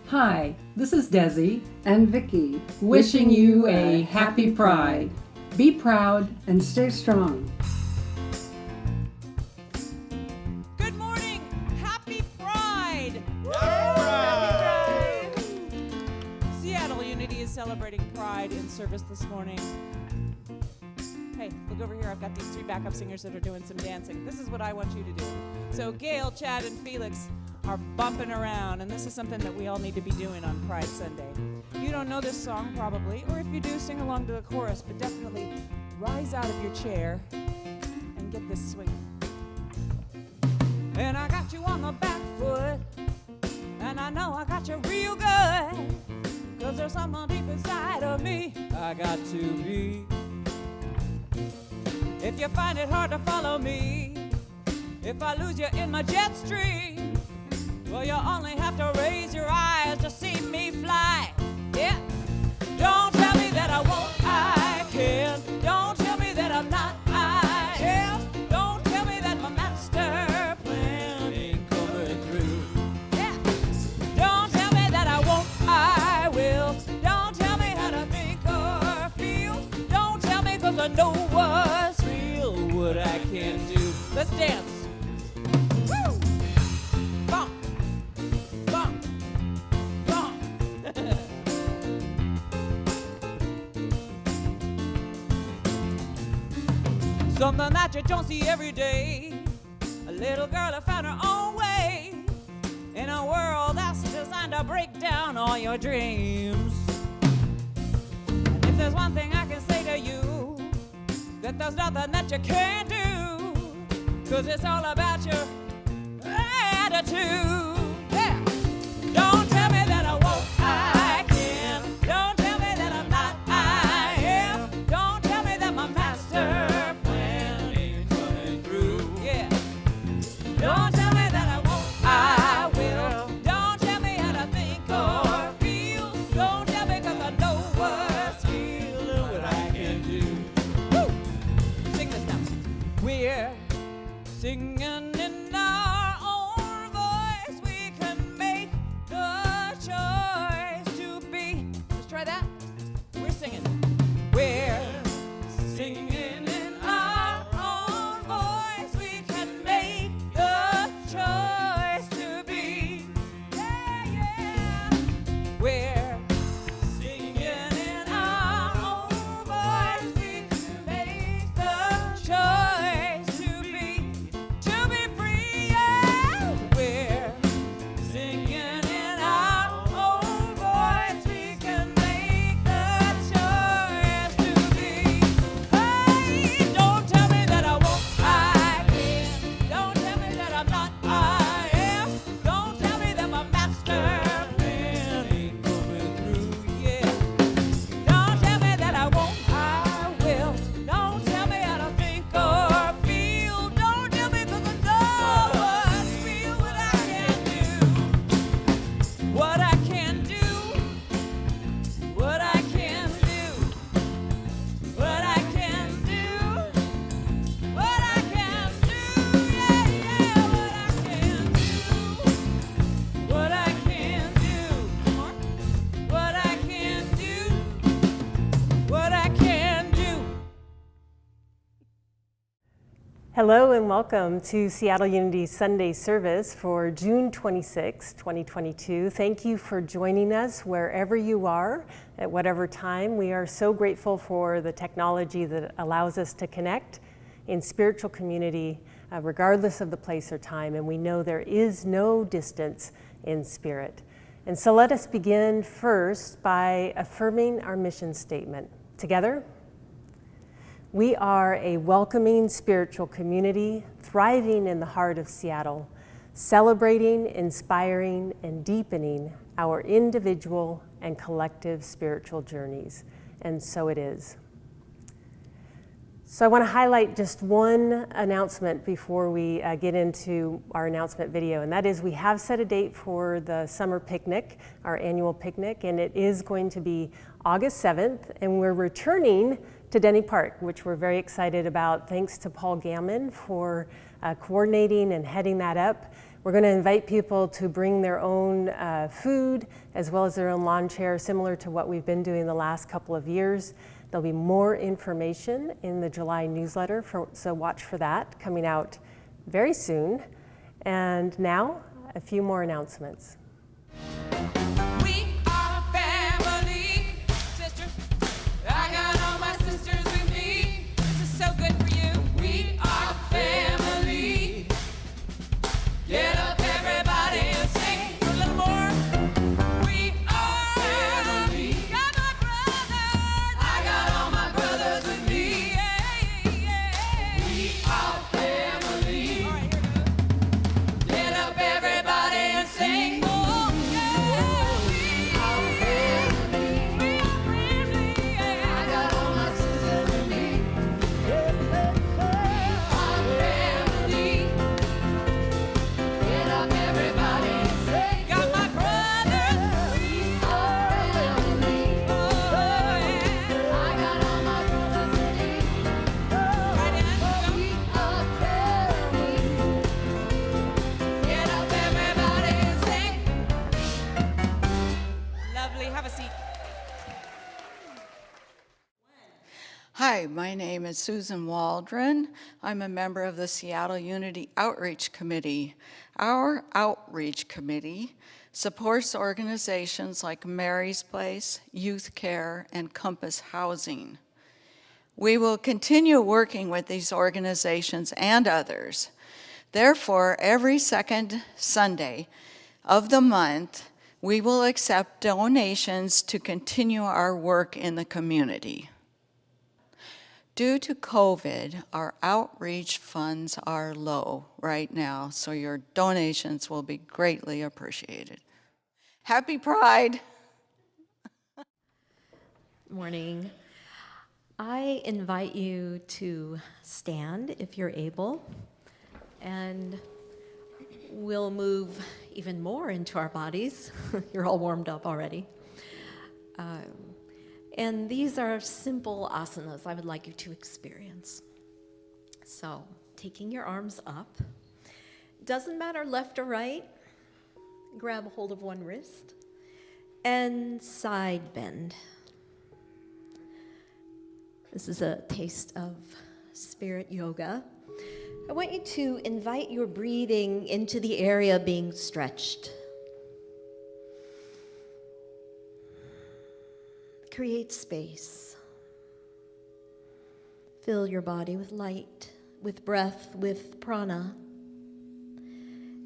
Hi, this is Desi and Vicki, wishing you a happy Pride. Be proud and stay strong. Good morning, happy Pride! Happy Pride! Seattle Unity is celebrating Pride in service this morning. Hey, look over here. I've got these three backup singers that are doing some dancing. This is what I want you to do. So Gail, Chad, and Felix are bumping around, and this is something that we all need to be doing on Pride Sunday. You don't know this song probably, or if you do, sing along to the chorus, but definitely rise out of your chair and get this swing. And I got you on the back foot, and I know I got you real good, 'cause there's something deep inside of me I got to be. If you find it hard to follow me, if I lose you in my jet stream, well, you only have to raise your eyes to see me fly. Yeah. Don't tell me that I won't, I can. Don't tell me that I'm not, I am. Don't tell me that my master plan ain't coming through. Yeah. Don't tell me that I won't, I will. Don't tell me how to think or feel. Don't tell me 'cause I know what's real, what I can do. Let's dance. Woo! Bump. Bump. Bump. Something that you don't see every day. A little girl who found her own way in a world that's designed to break down all your dreams. And if there's one thing I can say to you, that there's nothing that you can't do, 'cause it's all about your attitude. Yeah. Don't tell me that I won't, I can. Don't tell me that I'm not, I am. Don't tell me that my master plan ain't coming through. Yeah. Don't tell me that I won't, I will. Don't tell me how to think or feel. Don't tell me 'cause I know what's real and what I can do. Woo! Sing this now. We're singing in our own voice. We can make the choice to be. Let's try that. We're singing. We're singing in our own voice. We can make the choice to be. Yeah, yeah. We're singing in our own voice. We can make the choice to be free. Yeah. We're singing in our own voice. We can make the choice to be. Hey, don't tell me that I won't, I can. Don't tell me that I'm not, I am. Don't tell me that my master plan ain't coming through. Yeah. Don't tell me that I won't, I will. Don't tell me how to think or feel. Don't tell me 'cause I know what's real, what I can do. What I can do. What I can do. What I can do. What I can do. Yeah, yeah, what I can do. What I can do. Come on. What I can do. What I can do. Hello and welcome to Seattle Unity Sunday service for June 26, 2022. Thank you for joining us wherever you are, at whatever time. We are so grateful for the technology that allows us to connect in spiritual community, regardless of the place or time, and we know there is no distance in spirit. And so let us begin first by affirming our mission statement. Together, we are a welcoming spiritual community thriving in the heart of Seattle, celebrating, inspiring, and deepening our individual and collective spiritual journeys. And so it is. So I want to highlight just one announcement before we get into our announcement video, and that is we have set a date for the summer picnic, our annual picnic, and it is going to be August 7th, and we're returning to Denny Park, which we're very excited about. Thanks to Paul Gammon for coordinating and heading that up. We're going to invite people to bring their own food as well as their own lawn chair, similar to what we've been doing the last couple of years. There'll be more information in the July newsletter, so watch for that coming out very soon. And now, a few more announcements. We are family, sisters. I got all my sisters with me. This is so good for you. We are family. Get up, everybody, and sing a little more. We are family. Got my brothers. I got all my brothers with me. Yeah, yeah. We are family. All right, here it goes. Get up, everybody, and sing. Oh, yeah. We are family. We are family. Yeah. I got all my sisters with me. We are family. Get up, everybody, and sing. Got my brothers. We are family. Oh, yeah. I got all my brothers with me. Right in. We are family. Get up, everybody, and sing. Lovely. Have a seat. Hi, my name is Susan Waldron. I'm a member of the Seattle Unity Outreach Committee. Our outreach committee supports organizations like Mary's Place, Youth Care, and Compass Housing. We will continue working with these organizations and others. Therefore, every second Sunday of the month, we will accept donations to continue our work in the community. Due to COVID, our outreach funds are low right now, so your donations will be greatly appreciated. Happy Pride! Morning. I invite you to stand if you're able, and we'll move even more into our bodies. You're all warmed up already. And these are simple asanas I would like you to experience. So, taking your arms up, doesn't matter left or right, grab a hold of one wrist, and side bend. This is a taste of spirit yoga. I want you to invite your breathing into the area being stretched. Create space. Fill your body with light, with breath, with prana,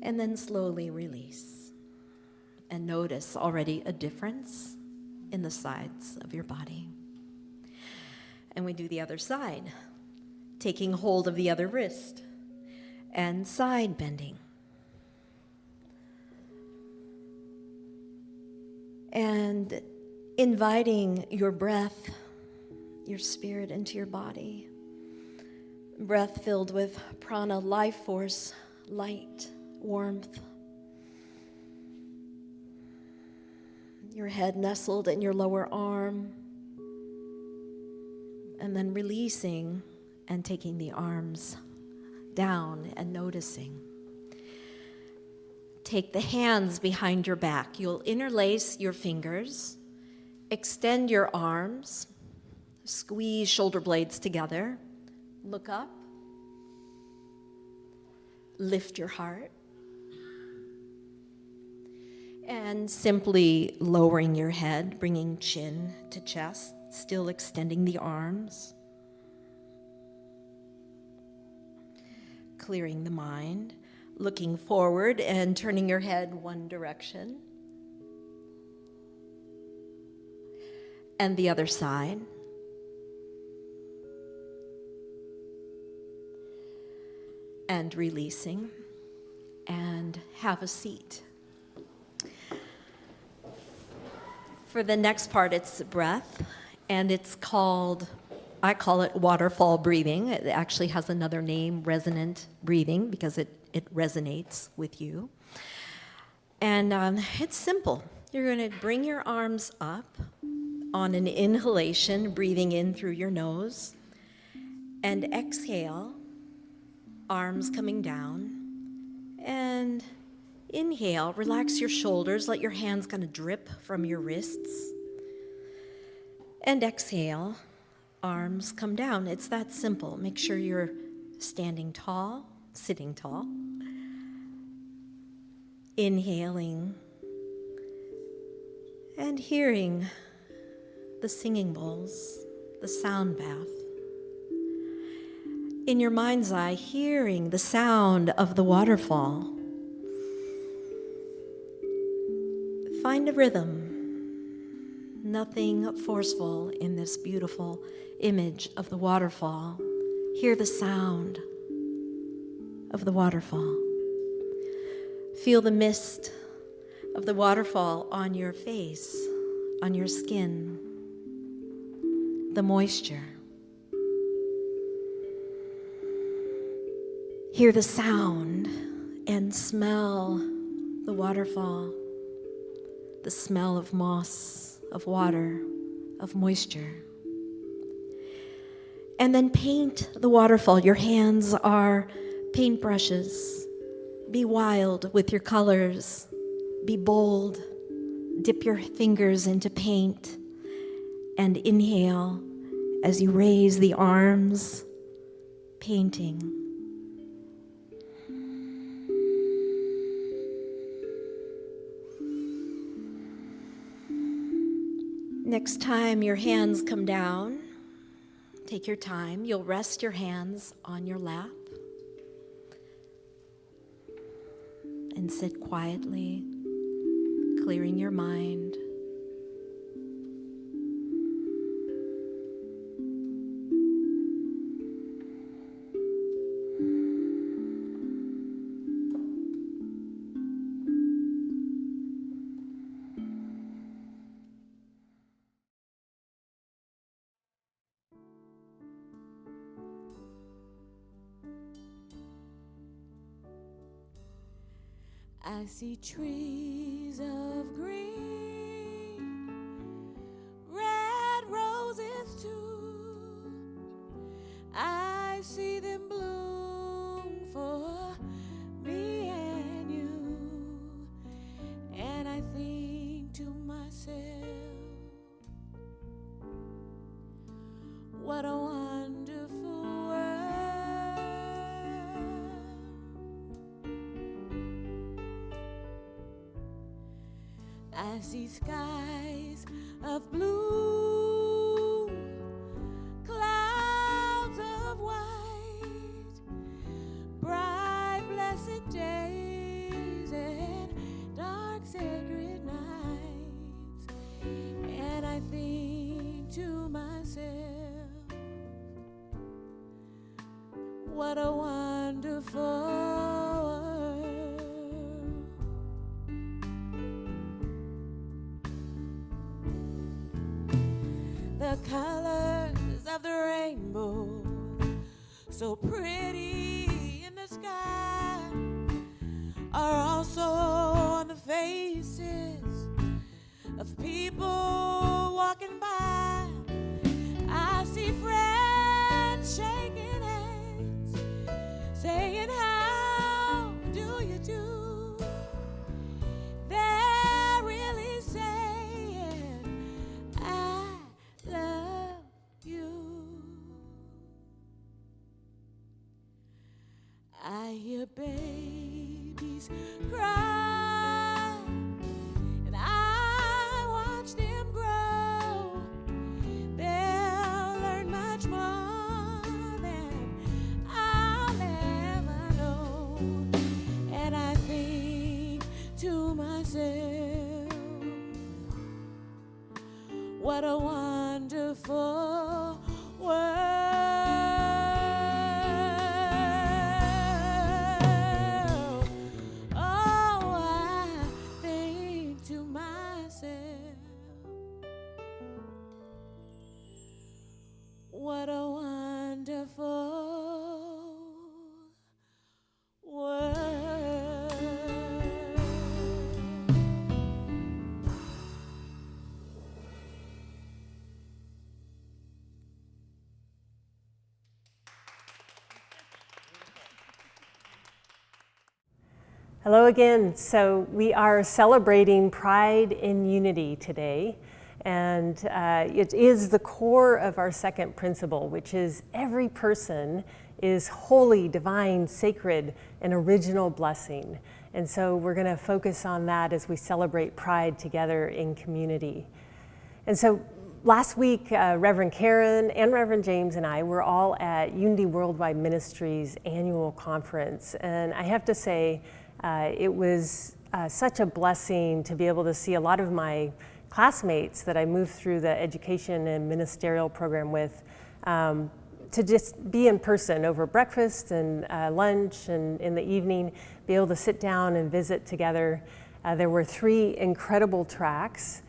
and then slowly release. And notice already a difference in the sides of your body. And we do the other side, taking hold of the other wrist and side bending. And inviting your breath, your spirit into your body. Breath filled with prana, life force, light, warmth. Your head nestled in your lower arm. And then releasing and taking the arms down and noticing. Take the hands behind your back. You'll interlace your fingers. Extend your arms, squeeze shoulder blades together, look up, lift your heart, and simply lowering your head, bringing chin to chest, still extending the arms, clearing the mind, looking forward and turning your head one direction. And the other side. And releasing. And have a seat. For the next part, it's breath. And it's called, I call it waterfall breathing. It actually has another name, resonant breathing, because it resonates with you. And it's simple. You're going to bring your arms up On an inhalation, breathing in through your nose, and exhale, arms coming down, and inhale, relax your shoulders, let your hands kind of drip from your wrists, and exhale, arms come down. It's that simple. Make sure you're standing tall, sitting tall, inhaling, and hearing the singing bowls, the sound bath. In your mind's eye, hearing the sound of the waterfall. Find a rhythm, nothing forceful in this beautiful image of the waterfall. Hear the sound of the waterfall. Feel the mist of the waterfall on your face, on your skin, the moisture. Hear the sound and smell the waterfall, the smell of moss, of water, of moisture. And then paint the waterfall. Your hands are paintbrushes. Be wild with your colors. Be bold. Dip your fingers into paint and inhale as you raise the arms, painting. Next time your hands come down, take your time. You'll rest your hands on your lap and sit quietly, clearing your mind. I see trees of green, red roses too. I see them bloom for me and you. And I think to myself, what a wonderful world. I see skies of blue, clouds of white, bright blessed days and dark sacred nights. And I think to myself, what a wonderful world. The colors of the rainbow, so pretty in the sky, are also on the faces of people walking by. I see friends shaking hands, saying, how do you do? They're really saying, I love you. I hear babies cry, and I watch them grow. They'll learn much more than I'll ever know. And I think to myself, what a wonderful world. Oh, I think to myself, what a wonderful world. Hello again. So we are celebrating Pride in Unity today, and it is the core of our second principle, which is every person is holy, divine, sacred, and original blessing. And so we're going to focus on that as we celebrate Pride together in community. And so last week, Reverend Karen and Reverend James and I were all at Unity Worldwide Ministries annual conference, and I have to say, it was such a blessing to be able to see a lot of my classmates that I moved through the education and ministerial program with, to just be in person over breakfast and lunch and in the evening, be able to sit down and visit together. There were 3 incredible tracks: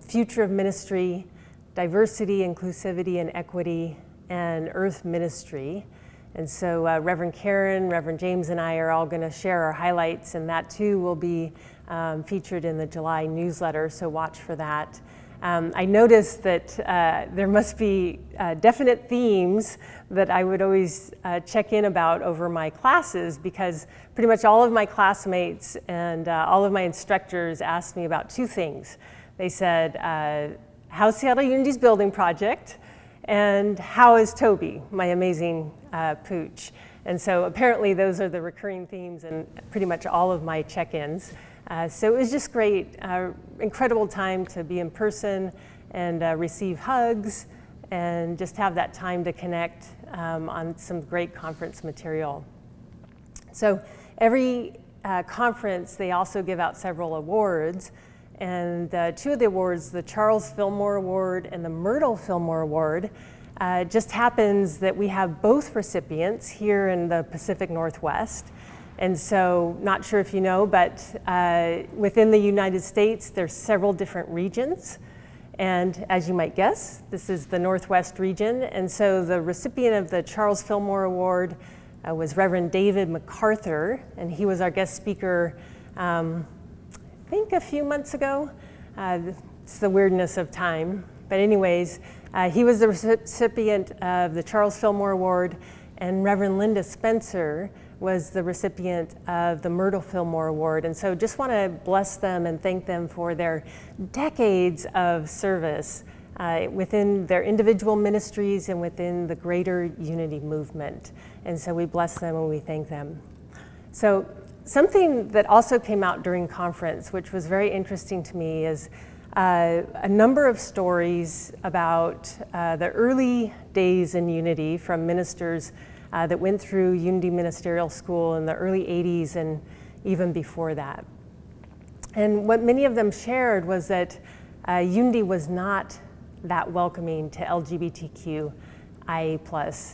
Future of Ministry, Diversity, Inclusivity, and Equity, and Earth Ministry. And so Reverend Karen, Reverend James, and I are all going to share our highlights, and that too will be featured in the July newsletter, so watch for that. I noticed that there must be definite themes that I would always check in about over my classes, because pretty much all of my classmates and all of my instructors asked me about 2 things. They said, how's Seattle Unity's building project? And how is Toby, my amazing pooch? And so apparently those are the recurring themes in pretty much all of my check-ins. So it was just great, incredible time to be in person and receive hugs and just have that time to connect on some great conference material. So every conference, they also give out several awards. And 2 of the awards, the Charles Fillmore Award and the Myrtle Fillmore Award, just happens that we have both recipients here in the Pacific Northwest. And so, not sure if you know, but within the United States, there's several different regions. And as you might guess, this is the Northwest region. And so the recipient of the Charles Fillmore Award was Reverend David MacArthur, and he was our guest speaker I think a few months ago. It's the weirdness of time. But anyways, he was the recipient of the Charles Fillmore Award, and Reverend Linda Spencer was the recipient of the Myrtle Fillmore Award. And so just want to bless them and thank them for their decades of service within their individual ministries and within the greater Unity movement. And so we bless them and we thank them. So something that also came out during conference, which was very interesting to me, is a number of stories about the early days in Unity from ministers that went through Unity Ministerial School in the early 80s and even before that. And what many of them shared was that Unity was not that welcoming to LGBTQIA+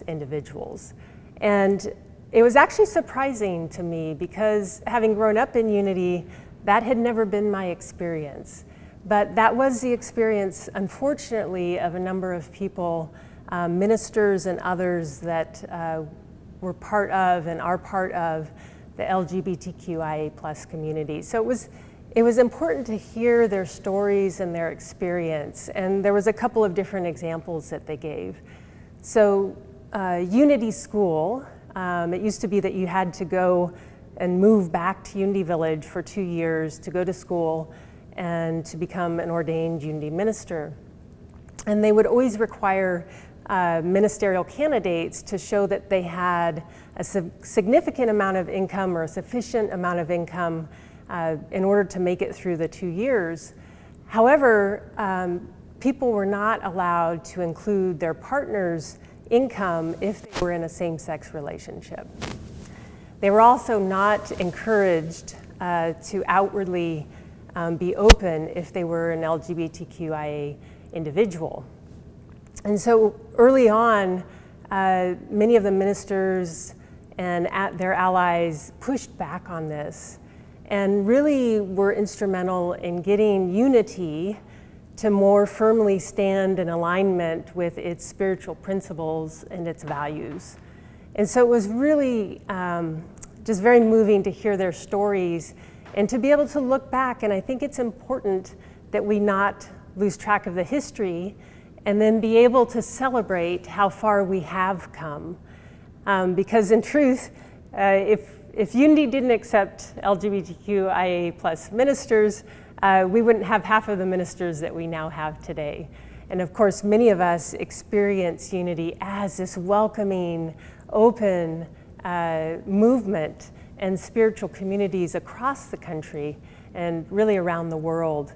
individuals. And it was actually surprising to me, because having grown up in Unity, that had never been my experience. But that was the experience, unfortunately, of a number of people, ministers and others that were part of and are part of the LGBTQIA+ community. So it was important to hear their stories and their experience. And there was a couple of different examples that they gave. So Unity School, it used to be that you had to go and move back to Unity Village for 2 years to go to school and to become an ordained Unity minister. And they would always require ministerial candidates to show that they had a significant amount of income or a sufficient amount of income in order to make it through the 2 years. However, people were not allowed to include their partner's income if they were in a same-sex relationship. They were also not encouraged to outwardly be open if they were an LGBTQIA individual. And so early on, many of the ministers and their allies pushed back on this and really were instrumental in getting Unity to more firmly stand in alignment with its spiritual principles and its values. And so it was really just very moving to hear their stories and to be able to look back. And I think it's important that we not lose track of the history and then be able to celebrate how far we have come. Because in truth, if Unity didn't accept LGBTQIA plus ministers, we wouldn't have half of the ministers that we now have today. And of course, many of us experience Unity as this welcoming, open movement and spiritual communities across the country and really around the world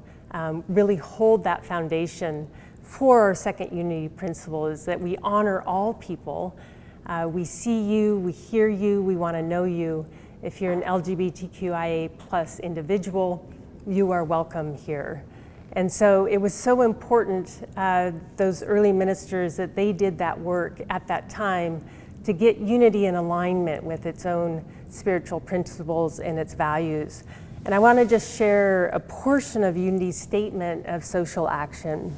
really hold that foundation for our second Unity principle, is that we honor all people. We see you, we hear you, we want to know you. If you're an LGBTQIA plus individual, you are welcome here. And so it was so important, those early ministers, that they did that work at that time to get Unity in alignment with its own spiritual principles and its values. And I want to just share a portion of Unity's statement of social action.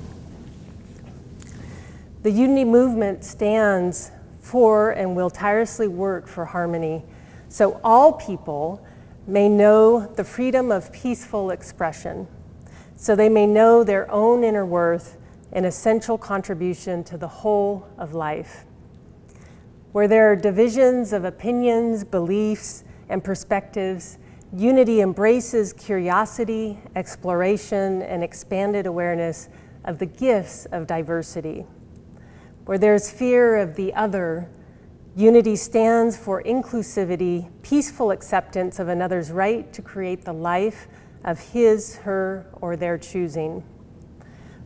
The Unity movement stands for and will tirelessly work for harmony, so all people may know the freedom of peaceful expression, so they may know their own inner worth and essential contribution to the whole of life. Where there are divisions of opinions, beliefs, and perspectives, Unity embraces curiosity, exploration, and expanded awareness of the gifts of diversity. Where there's fear of the other, Unity stands for inclusivity, peaceful acceptance of another's right to create the life of his, her, or their choosing.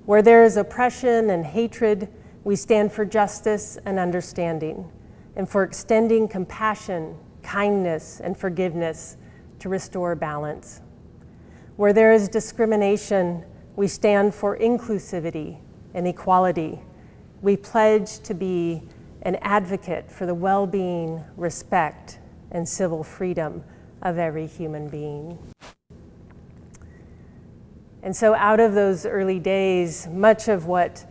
Where there is oppression and hatred, we stand for justice and understanding, and for extending compassion, kindness, and forgiveness to restore balance. Where there is discrimination, we stand for inclusivity and equality. We pledge to be an advocate for the well-being, respect, and civil freedom of every human being. And so out of those early days, much of what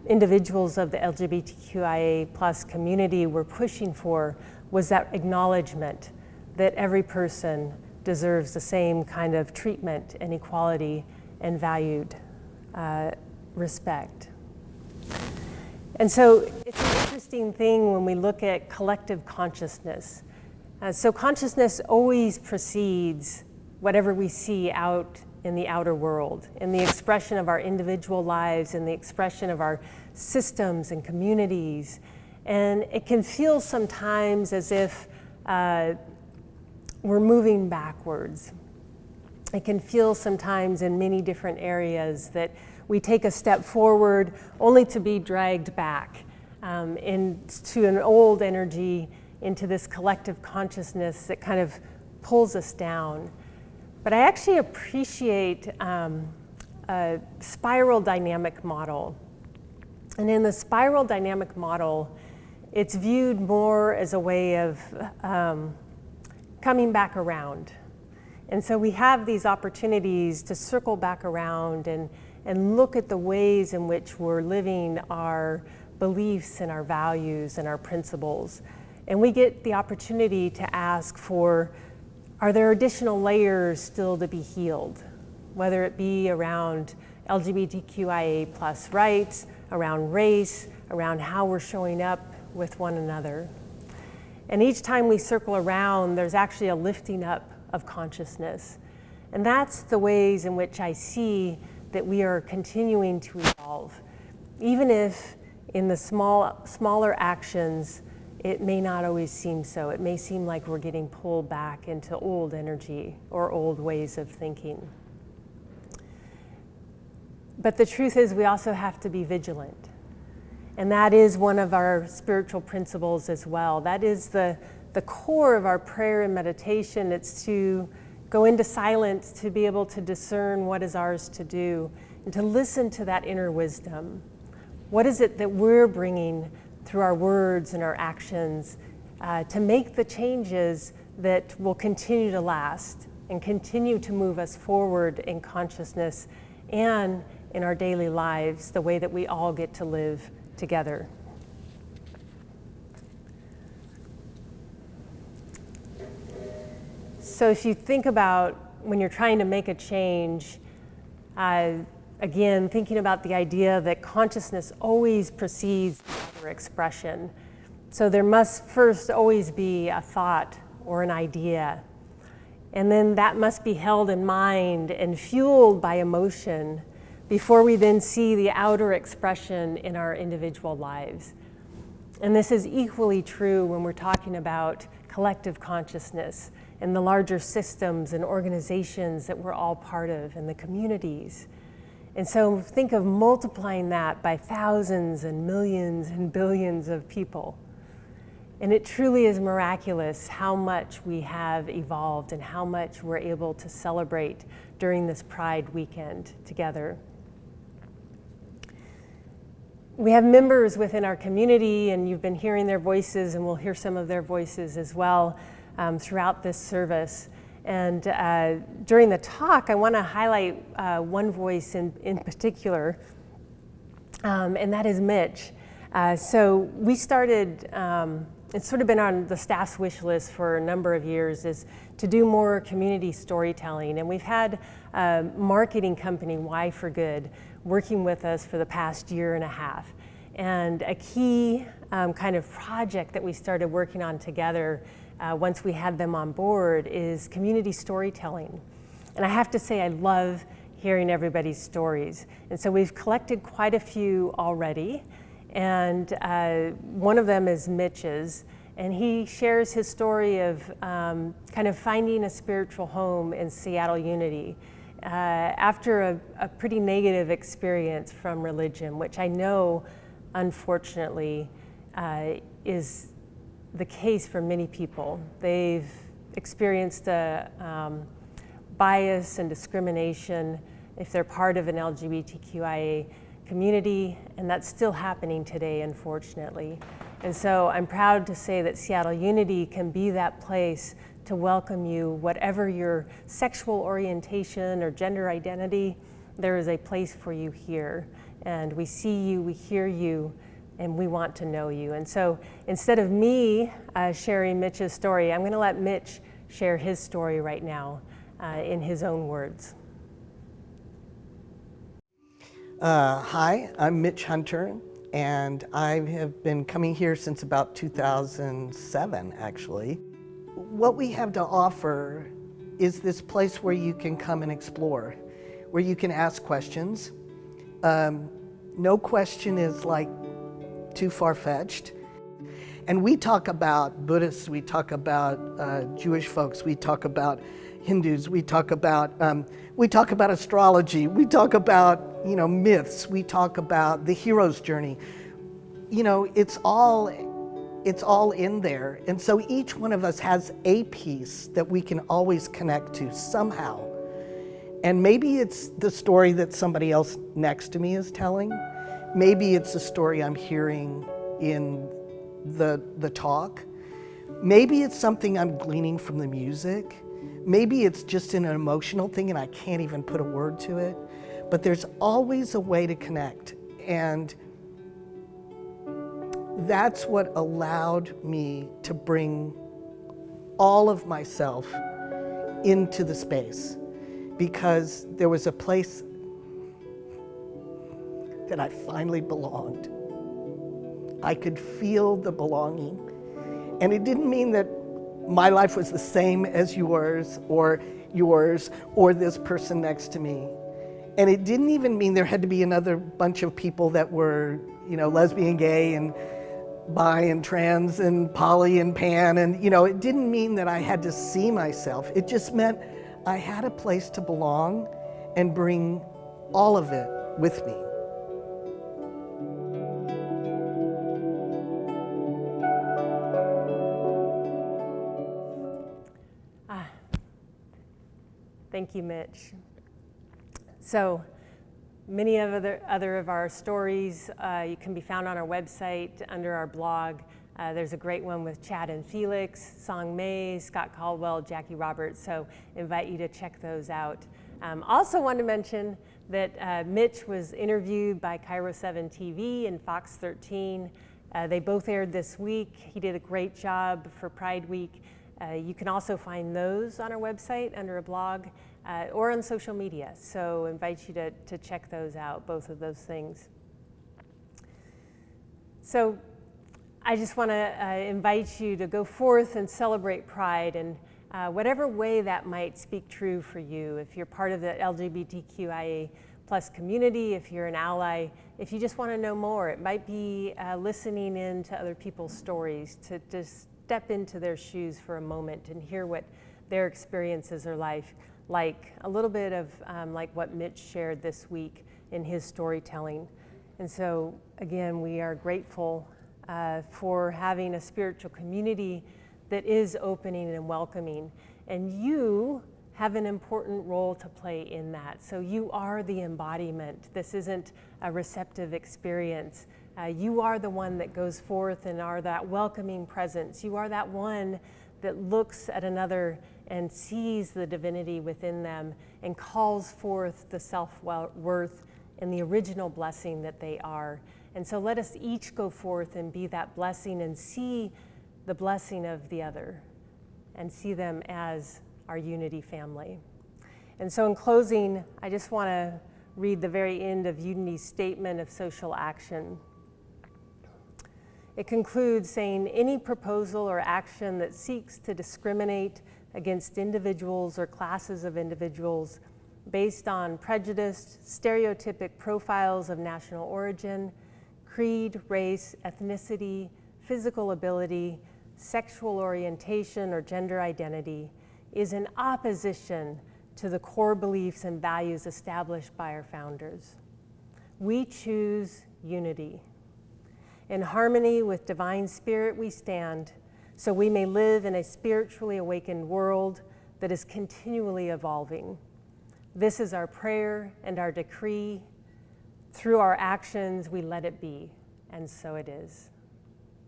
individuals of the LGBTQIA plus community were pushing for was that acknowledgement that every person deserves the same kind of treatment and equality and valued respect. And so it's an interesting thing when we look at collective consciousness. So consciousness always precedes whatever we see out in the outer world, in the expression of our individual lives, in the expression of our systems and communities. And it can feel sometimes as if we're moving backwards. It can feel sometimes in many different areas that we take a step forward only to be dragged back into an old energy, into this collective consciousness that kind of pulls us down. But I actually appreciate a spiral dynamic model. And in the spiral dynamic model, it's viewed more as a way of coming back around. And so we have these opportunities to circle back around and look at the ways in which we're living our beliefs and our values and our principles. And we get the opportunity to ask for, are there additional layers still to be healed? Whether it be around LGBTQIA plus rights, around race, around how we're showing up with one another. And each time we circle around, there's actually a lifting up of consciousness. And that's the ways in which I see that we are continuing to evolve. Even if in the smaller actions, it may not always seem so. It may seem like we're getting pulled back into old energy or old ways of thinking. But the truth is we also have to be vigilant. And that is one of our spiritual principles as well. That is the core of our prayer and meditation. It's to go into silence, to be able to discern what is ours to do, and to listen to that inner wisdom. What is it that we're bringing through our words and our actions to make the changes that will continue to last and continue to move us forward in consciousness and in our daily lives, the way that we all get to live together. So if you think about when you're trying to make a change, again, thinking about the idea that consciousness always precedes the expression. So there must first always be a thought or an idea. And then that must be held in mind and fueled by emotion before we then see the outer expression in our individual lives. And this is equally true when we're talking about collective consciousness and the larger systems and organizations that we're all part of and the communities. And so think of multiplying that by thousands and millions and billions of people. And it truly is miraculous how much we have evolved and how much we're able to celebrate during this Pride weekend together. We have members within our community, and you've been hearing their voices, and we'll hear some of their voices as well throughout this service. And during the talk, I want to highlight one voice in particular, and that is Mitch. So we started, it's sort of been on the staff's wish list for a number of years, is to do more community storytelling. And we've had a marketing company, Y for Good, working with us for the past year and a half. And a key kind of project that we started working on together once we had them on board is community storytelling. And I have to say, I love hearing everybody's stories. And so we've collected quite a few already. And one of them is Mitch's. And he shares his story of kind of finding a spiritual home in Seattle Unity after a pretty negative experience from religion, which I know, unfortunately, is the case for many people. They've experienced a bias and discrimination if they're part of an LGBTQIA community, and that's still happening today, unfortunately. And so I'm proud to say that Seattle Unity can be that place to welcome you, whatever your sexual orientation or gender identity, there is a place for you here. And we see you, we hear you, and we want to know you. And so instead of me sharing Mitch's story, I'm gonna let Mitch share his story right now in his own words. Hi, I'm Mitch Hunter, and I have been coming here since about 2007, actually. What we have to offer is this place where you can come and explore, where you can ask questions. No question is like too far-fetched. And we talk about Buddhists, we talk about Jewish folks, we talk about Hindus, we talk about astrology, we talk about myths, we talk about the hero's journey. It's all in there. And so each one of us has a piece that we can always connect to somehow. And maybe it's the story that somebody else next to me is telling. Maybe it's a story I'm hearing in the talk. Maybe it's something I'm gleaning from the music. Maybe it's just an emotional thing and I can't even put a word to it. But there's always a way to connect. And that's what allowed me to bring all of myself into the space, because there was a place that I finally belonged. I could feel the belonging. And it didn't mean that my life was the same as yours or this person next to me. And it didn't even mean there had to be another bunch of people that were, lesbian, gay, and bi, and trans, and poly, and pan, and, it didn't mean that I had to see myself. It just meant I had a place to belong and bring all of it with me. Thank you, Mitch. So many of other of our stories you can be found on our website under our blog. There's a great one with Chad and Felix, Song May, Scott Caldwell, Jackie Roberts, so invite you to check those out. Also want to mention that Mitch was interviewed by Cairo 7 TV and Fox 13. They both aired this week. He did a great job for Pride Week. You can also find those on our website under a blog or on social media. So invite you to check those out, both of those things. So I just want to invite you to go forth and celebrate Pride in whatever way that might speak true for you. If you're part of the LGBTQIA+ community, if you're an ally, if you just want to know more, it might be listening in to other people's stories, to just step into their shoes for a moment and hear what their experiences are like a little bit of like what Mitch shared this week in his storytelling. And so again, we are grateful for having a spiritual community that is opening and welcoming, and you have an important role to play in that. So you are the embodiment. This isn't a receptive experience. You are the one that goes forth and are that welcoming presence. You are that one that looks at another and sees the divinity within them and calls forth the self-worth and the original blessing that they are. And so let us each go forth and be that blessing and see the blessing of the other and see them as our unity family. And so in closing, I just want to read the very end of Unity's statement of social action. It concludes saying, any proposal or action that seeks to discriminate against individuals or classes of individuals based on prejudiced, stereotypic profiles of national origin, creed, race, ethnicity, physical ability, sexual orientation, or gender identity is in opposition to the core beliefs and values established by our founders. We choose unity. In harmony with divine spirit we stand, so we may live in a spiritually awakened world that is continually evolving. This is our prayer and our decree. Through our actions, we let it be, and so it is.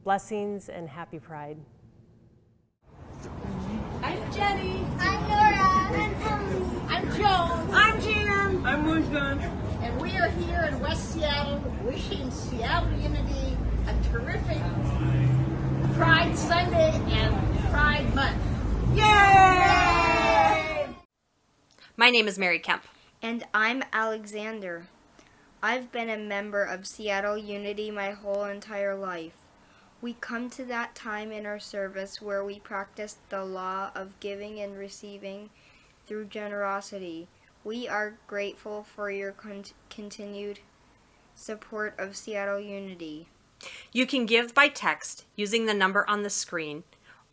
Blessings and happy Pride. I'm Jenny. I'm Nora. I'm Emily. I'm Joan. I'm Jan. I'm Mujgan. And we are here in West Seattle wishing Seattle Unity a terrific Pride Sunday and Pride Month. Yay! My name is Mary Kemp. And I'm Alexander. I've been a member of Seattle Unity my whole entire life. We come to that time in our service where we practice the law of giving and receiving through generosity. We are grateful for your continued support of Seattle Unity. You can give by text using the number on the screen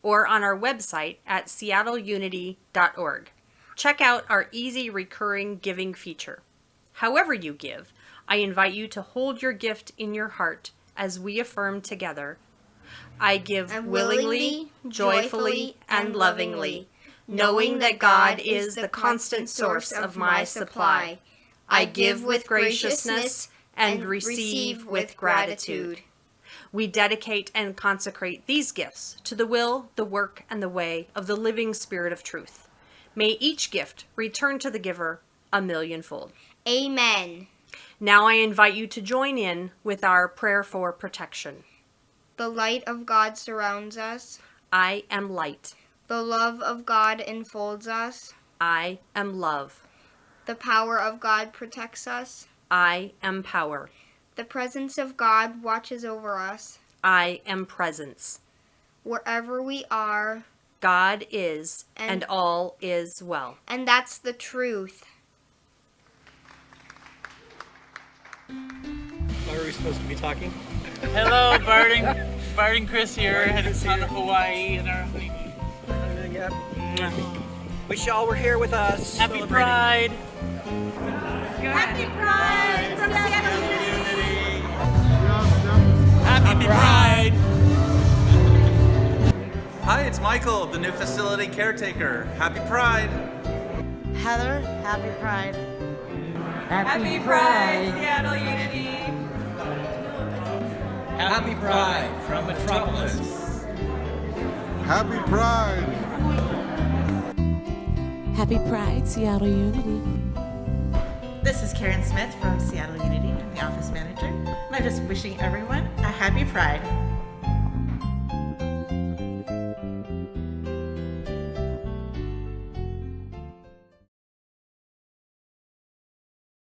or on our website at seattleunity.org. Check out our easy recurring giving feature. However you give, I invite you to hold your gift in your heart as we affirm together, I give willingly, joyfully, and lovingly, knowing that God is the constant source of my supply. I give with graciousness and receive with gratitude. We dedicate and consecrate these gifts to the will, the work, and the way of the living Spirit of truth. May each gift return to the giver a millionfold. Amen. Now I invite you to join in with our prayer for protection. The light of God surrounds us. I am light. The love of God enfolds us. I am love. The power of God protects us. I am power. The presence of God watches over us. I am presence. Wherever we are, God is, and all is well. And that's the truth. Are we supposed to be talking? Hello, Bart and Chris here, headed to Hawaii and our honeymoon. Yep. Wish y'all were here with us. Happy Pride! Happy Pride from Seattle Unity! Happy Pride! Hi, it's Michael, the new facility caretaker. Happy Pride! Heather, happy Pride. Happy Pride, Seattle Unity! Happy Pride from Metropolis. Happy Pride. Happy Pride, Seattle Unity. This is Karen Smith from Seattle Unity. I'm the office manager. And I'm just wishing everyone a happy Pride.